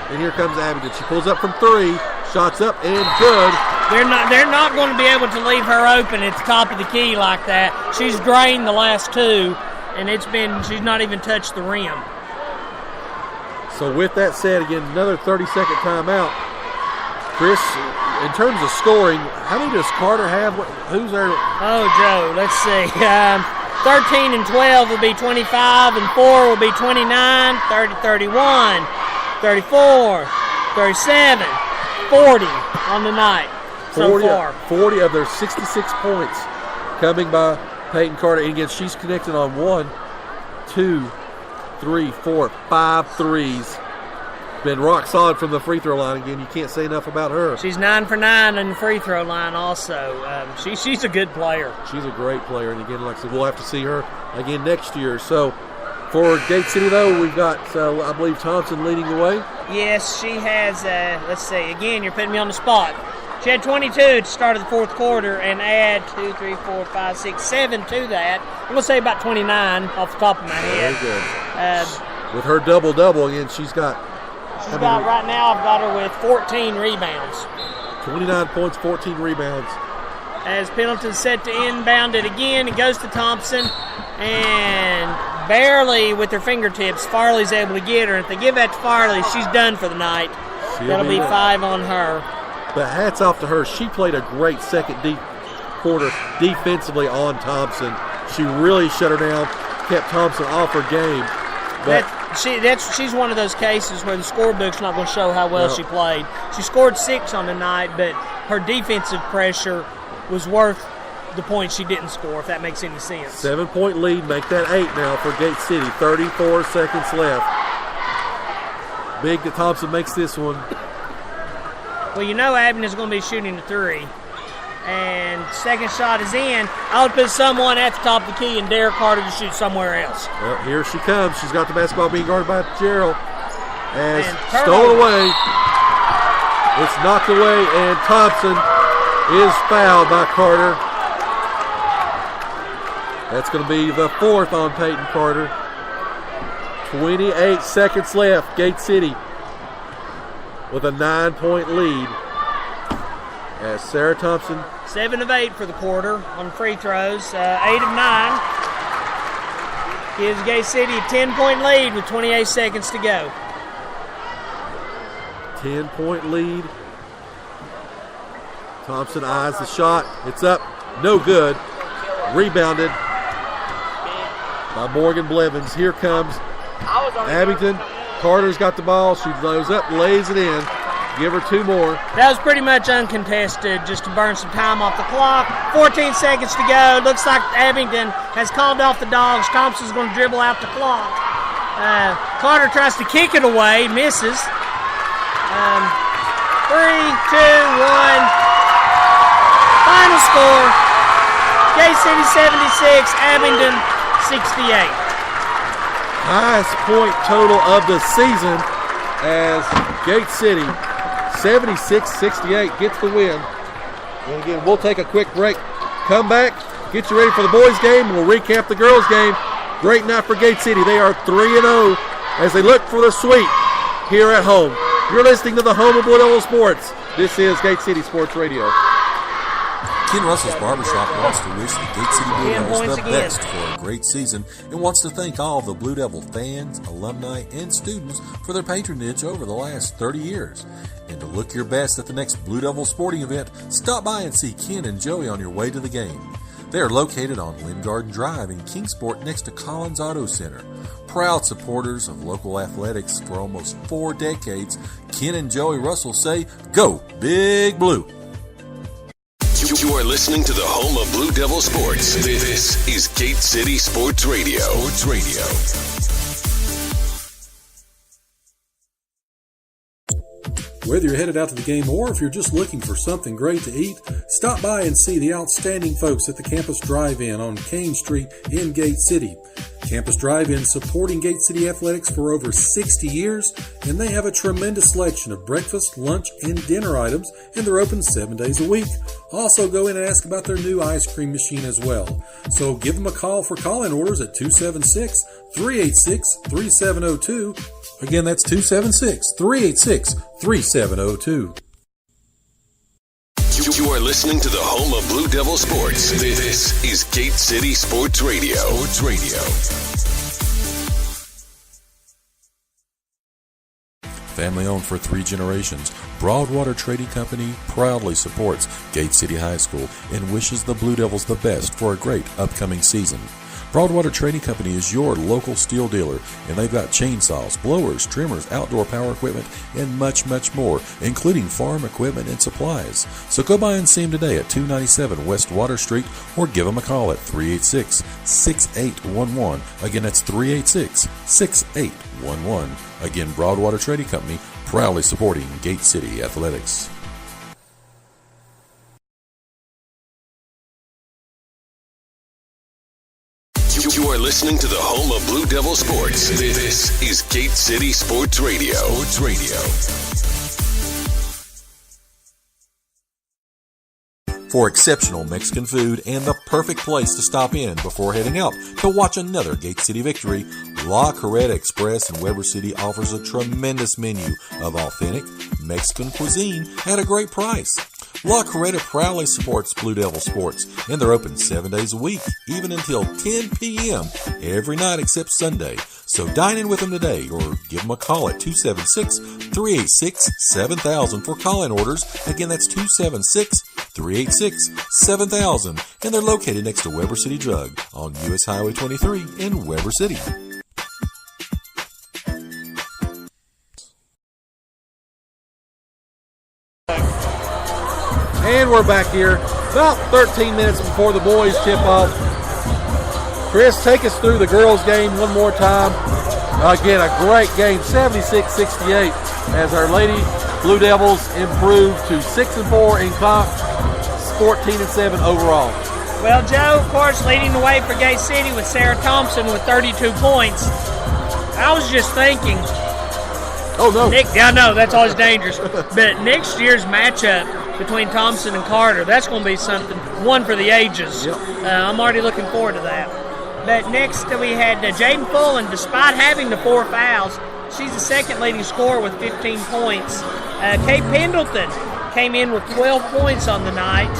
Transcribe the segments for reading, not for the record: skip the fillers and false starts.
And here comes Abingdon. She pulls up from 3. Shots up and good. They're not going to be able to leave her open at the top of the key like that. She's drained the last 2, and she's not even touched the rim. So with that said, again, another 30-second timeout. Chris, in terms of scoring, how many does Carter have? Who's there? Oh, Joe, let's see. 13 and 12 will be 25, and 4 will be 29, 30, 31, 34, 37, 40 on the night so far. 40 of their 66 points coming by Peyton Carter. And again, she's connected on 1, 2, 3, 4, 5 threes. Been rock solid from the free throw line. Again, you can't say enough about her. She's 9 for 9 in the free throw line also. She's a good player. She's a great player. And again, like I said, we'll have to see her again next year. So for Gate City, though, we've got, I believe, Thompson leading the way. Yes, she has, let's see, again, you're putting me on the spot. She had 22 at the start of the fourth quarter and add 2, 3, 4, 5, 6, 7 to that. I'm going to say about 29 off the top of my head. Very good. With her double-double, again, she's got right now, I've got her with 14 rebounds. 29 points, 14 rebounds. As Pendleton set to inbound it again, it goes to Thompson, and barely with her fingertips, Farley's able to get her. If they give that to Farley, she's done for the night. That'll be 5 on her. But hats off to her. She played a great second quarter defensively on Thompson. She really shut her down, kept Thompson off her game. But she's one of those cases where the scorebook's not going to show how well she played. She scored 6 on the night, but her defensive pressure was worth the points she didn't score, if that makes any sense. 7-point lead, make that 8 now for Gate City. 34 seconds left. Big that Thompson makes this one. Well, you know Abingdon's going to be shooting the 3. And second shot is in. I would put someone at the top of the key and dare Carter to shoot somewhere else. Well, here she comes. She's got the basketball being guarded by Gerald. As stolen away. It's knocked away, and Thompson is fouled by Carter. That's going to be the 4th on Peyton Carter. 28 seconds left. Gate City with a 9-point lead. As Sarah Thompson. 7 of 8 for the quarter on free throws. 8 of 9. Gives Gate City a 10-point lead with 28 seconds to go. 10-point lead. Thompson eyes the shot. It's up. No good. Rebounded by Morgan Blevins. Here comes Abingdon. Carter's got the ball. She goes up, lays it in. Give her 2 more. That was pretty much uncontested, just to burn some time off the clock. 14 seconds to go. Looks like Abingdon has called off the dogs. Thompson's going to dribble out the clock. Carter tries to kick it away, misses. 3, 2, 1. Final score, Gate City 76, Abingdon 68. Highest point total of the season as Gate City 76-68 gets the win. And again, we'll take a quick break. Come back, get you ready for the boys' game. We'll recap the girls' game. Great night for Gate City. They are 3-0 as they look for the sweep here at home. You're listening to the home of Blue Devil Sports. This is Gate City Sports Radio. Ken Russell's Barbershop wants to wish the Gate City Blue Devils the best for a great season and wants to thank all of the Blue Devil fans, alumni, and students for their patronage over the last 30 years. And to look your best at the next Blue Devil sporting event, stop by and see Ken and Joey on your way to the game. They are located on Lynn Garden Drive in Kingsport next to Collins Auto Center. Proud supporters of local athletics for almost 4 decades, Ken and Joey Russell say, "Go Big Blue!" You are listening to the home of Blue Devil Sports. This is Gate City Sports Radio. Sports Radio. Whether you're headed out to the game or if you're just looking for something great to eat, stop by and see the outstanding folks at the Campus Drive-In on Kane Street in Gate City. Campus Drive-In supporting Gate City Athletics for over 60 years, and they have a tremendous selection of breakfast, lunch, and dinner items, and they're open 7 days a week. Also go in and ask about their new ice cream machine as well. So give them a call for call-in orders at 276-386-3702 Again, that's 276-386-3702. You are listening to the home of Blue Devil Sports. This is Gate City Sports Radio. Sports Radio. Family owned for 3 generations, Broadwater Trading Company proudly supports Gate City High School and wishes the Blue Devils the best for a great upcoming season. Broadwater Trading Company is your local steel dealer, and they've got chainsaws, blowers, trimmers, outdoor power equipment, and much, much more, including farm equipment and supplies. So go by and see them today at 297 West Water Street, or give them a call at 386-6811. Again, that's 386-6811. Again, Broadwater Trading Company, proudly supporting Gate City Athletics. You are listening to the home of Blue Devil Sports. This is Gate City Sports Radio. Sports Radio. For exceptional Mexican food and the perfect place to stop in before heading out to watch another Gate City victory, La Carreta Express in Weber City offers a tremendous menu of authentic Mexican cuisine at a great price. La Carreta proudly supports Blue Devil Sports, and they're open 7 days a week, even until 10 p.m. every night except Sunday. So dine in with them today, or give them a call at 276-386-7000 for call-in orders. Again, that's 276-386-7000, and they're located next to Weber City Drug on U.S. Highway 23 in Weber City. And we're back here about 13 minutes before the boys tip off. Chris, take us through the girls' game one more time. Again, a great game, 76-68, as our Lady Blue Devils improved to 6-4 in comp, 14-7 overall. Well, Joe, of course, leading the way for Gate City with Sarah Thompson with 32 points. I was just thinking, oh, no. I know, that's always dangerous. But next year's matchup between Thompson and Carter, that's going to be something, one for the ages. Yep. I'm already looking forward to that. But next we had Jaden Fullen. Despite having the 4 fouls, she's the second leading scorer with 15 points. Kate Pendleton came in with 12 points on the night.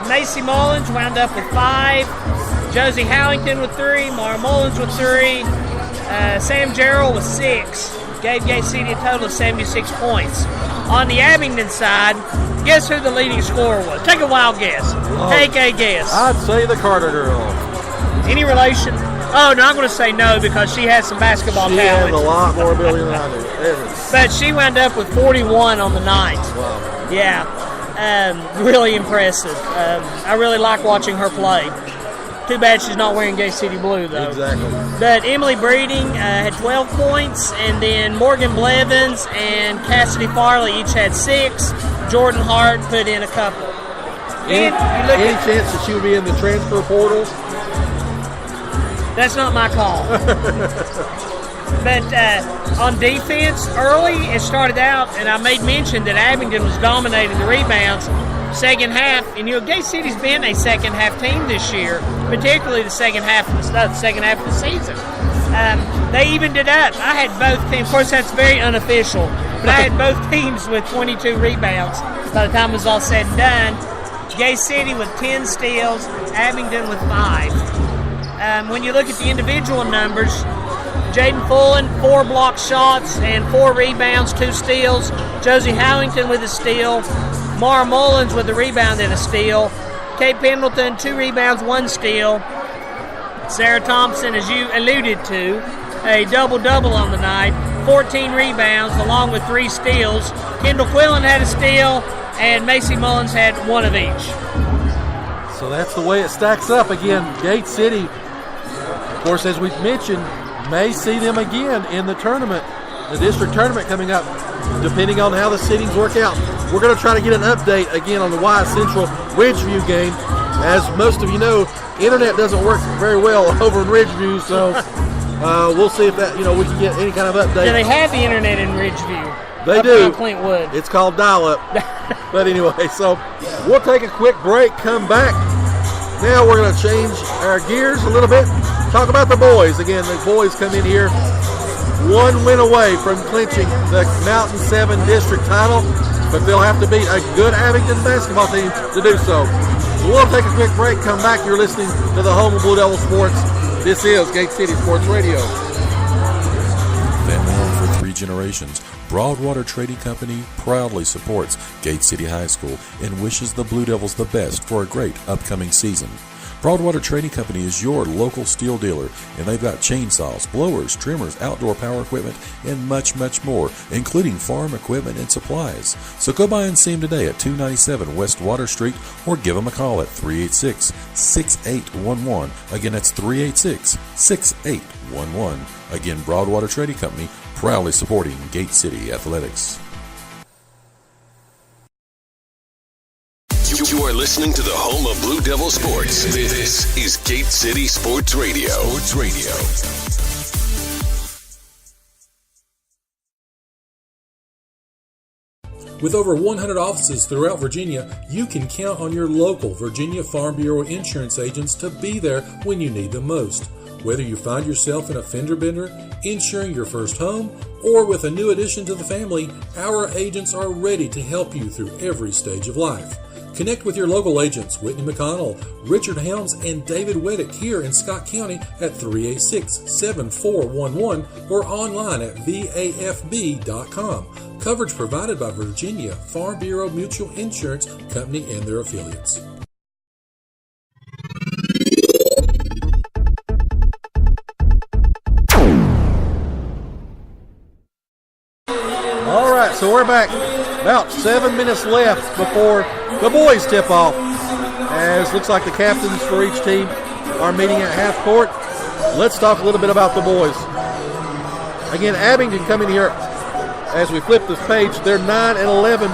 Macy Mullins wound up with 5. Josie Howington with 3. Mara Mullins with 3. Sam Jarrell with 6. Gave Gate City a total of 76 points. On the Abingdon side, guess who the leading scorer was? Take a wild guess. Oh, Take a guess. I'd say the Carter girl. Any relation? Oh, no, I'm going to say no because she has some basketball She talent. has a lot more ability than I do. But she wound up with 41 on the night. Wow. Yeah, really impressive. I really like watching her play. Too bad she's not wearing Gate City blue, though. Exactly. But Emily Breeding had 12 points, and then Morgan Blevins and Cassidy Farley each had 6. Jordan Hart put in a couple. Any chance that she would be in the transfer portal? That's not my call. But on defense, early it started out, and I made mention that Abingdon was dominating the rebounds. Second half, and Gate City's been a second half team this year, particularly the second half of the season. They evened it up. I had both teams. Of course, that's very unofficial, but I had both teams with 22 rebounds by the time it was all said and done. Gate City with 10 steals, Abingdon with 5. When you look at the individual numbers, Jaden Fullen, 4 block shots and 4 rebounds, 2 steals. Josie Howington with a steal. Mara Mullins with a rebound and a steal. Kate Pendleton, 2 rebounds, 1 steal. Sarah Thompson, as you alluded to, a double-double on the night, 14 rebounds along with 3 steals. Kendall Quillen had a steal, and Macy Mullins had 1 of each. So that's the way it stacks up. Again, Gate City, of course, as we've mentioned, may see them again in the tournament, the district tournament coming up, depending on how the seedings work out. We're going to try to get an update again on the Y Central Ridgeview game. As most of you know, internet doesn't work very well over in Ridgeview, so we'll see if that we can get any kind of update. Do they have the internet in Ridgeview? They do. Clintwood. It's called dial-up. But anyway, so we'll take a quick break, come back. Now we're going to change our gears a little bit, talk about the boys. Again, the boys come in here one win away from clinching the Mountain 7 district title, but they'll have to beat a good Abingdon basketball team to do so. So we'll take a quick break, come back. You're listening to the home of Blue Devil Sports. This is Gate City Sports Radio. Family owned for 3 generations, Broadwater Trading Company proudly supports Gate City High School and wishes the Blue Devils the best for a great upcoming season. Broadwater Trading Company is your local steel dealer, and they've got chainsaws, blowers, trimmers, outdoor power equipment, and much, much more, including farm equipment and supplies. So go by and see them today at 297 West Water Street, or give them a call at 386-6811. Again, that's 386-6811. Again, Broadwater Trading Company, proudly supporting Gate City Athletics. You are listening to the home of Blue Devil Sports. This is Gate City Sports Radio. Sports Radio. With over 100 offices throughout Virginia, you can count on your local Virginia Farm Bureau insurance agents to be there when you need them most. Whether you find yourself in a fender bender, insuring your first home, or with a new addition to the family, our agents are ready to help you through every stage of life. Connect with your local agents, Whitney McConnell, Richard Helms, and David Weddick here in Scott County at 386-7411 or online at vafb.com. Coverage provided by Virginia Farm Bureau Mutual Insurance Company and their affiliates. All right, so we're back. About 7 minutes left before the boys tip off, as looks like the captains for each team are meeting at half court. Let's talk a little bit about the boys. Again, Abingdon coming here as we flip this page. They're 9-11,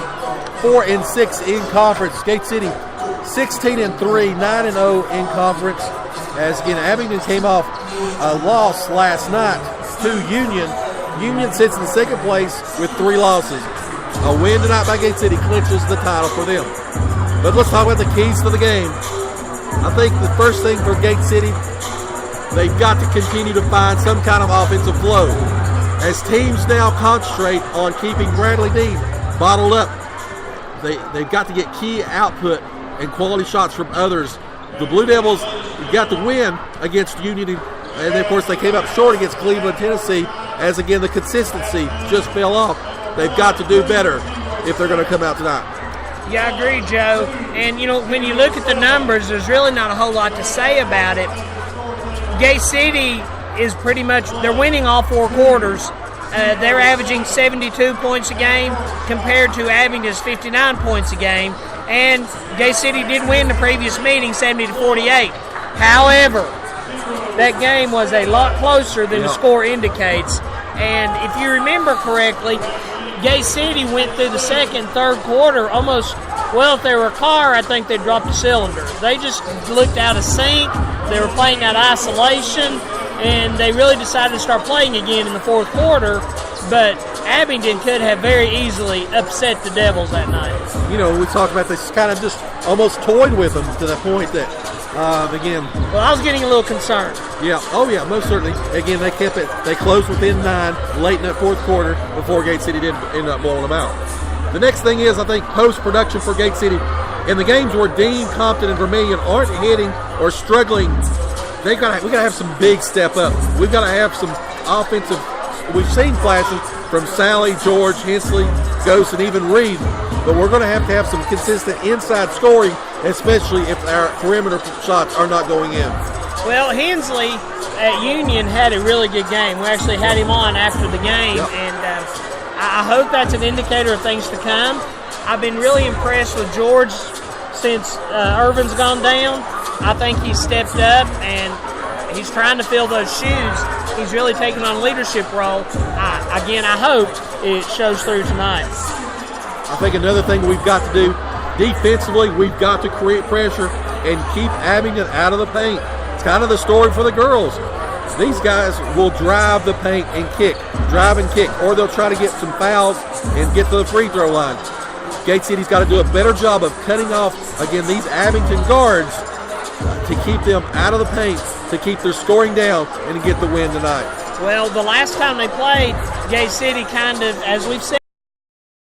4-6 in conference. Gate City 16-3, 9-0 in conference. As again, Abingdon came off a loss last night to Union. Union sits in second place with 3 losses. A win tonight by Gate City clinches the title for them. But let's talk about the keys to the game. I think the first thing for Gate City, they've got to continue to find some kind of offensive flow. As teams now concentrate on keeping Bradley Dean bottled up, they've got to get key output and quality shots from others. The Blue Devils got the win against Union, and of course they came up short against Cleveland, Tennessee, as again the consistency just fell off. They've got to do better if they're going to come out tonight. Yeah, I agree, Joe. And, you know, when you look at the numbers, there's really not a whole lot to say about it. Gate City is pretty much, they're winning all 4 quarters. They're averaging 72 points a game compared to Abingdon's 59 points a game. And Gate City did win the previous meeting 70-48. However, that game was a lot closer than the score indicates. And if you remember correctly, Gate City went through the second, third quarter almost, well, if they were a car, I think they dropped a cylinder. They just looked out of sync. They were playing out isolation, and they really decided to start playing again in the fourth quarter. But Abingdon could have very easily upset the Devils that night. You know, we talked about this, kind of just almost toyed with them to the point that, again. Well, I was getting a little concerned. Yeah, oh yeah, most certainly. Again, they kept it, they closed within 9 late in that fourth quarter before Gate City did end up blowing them out. The next thing is, I think, post-production for Gate City. In the games where Dean, Compton, and Vermilion aren't hitting or struggling, we got to have some big step up. We've got to have some offensive. We've seen flashes from Sally, George, Hensley, Ghost, and even Reed, but we're going to have some consistent inside scoring, especially if our perimeter shots are not going in. Well, Hensley at Union had a really good game. We actually had him on after the game, and I hope that's an indicator of things to come. I've been really impressed with George since Irvin's gone down. I think he's stepped up, and he's trying to fill those shoes. He's really taken on a leadership role. I hope it shows through tonight. I think another thing we've got to do defensively, we've got to create pressure and keep Abingdon out of the paint. It's kind of the story for the girls. These guys will drive the paint and kick, or they'll try to get some fouls and get to the free throw line. Gate City's got to do a better job of cutting off, again, these Abingdon guards to keep them out of the paint, to keep their scoring down, and to get the win tonight. Well, the last time they played, Gate City kind of, as we've said,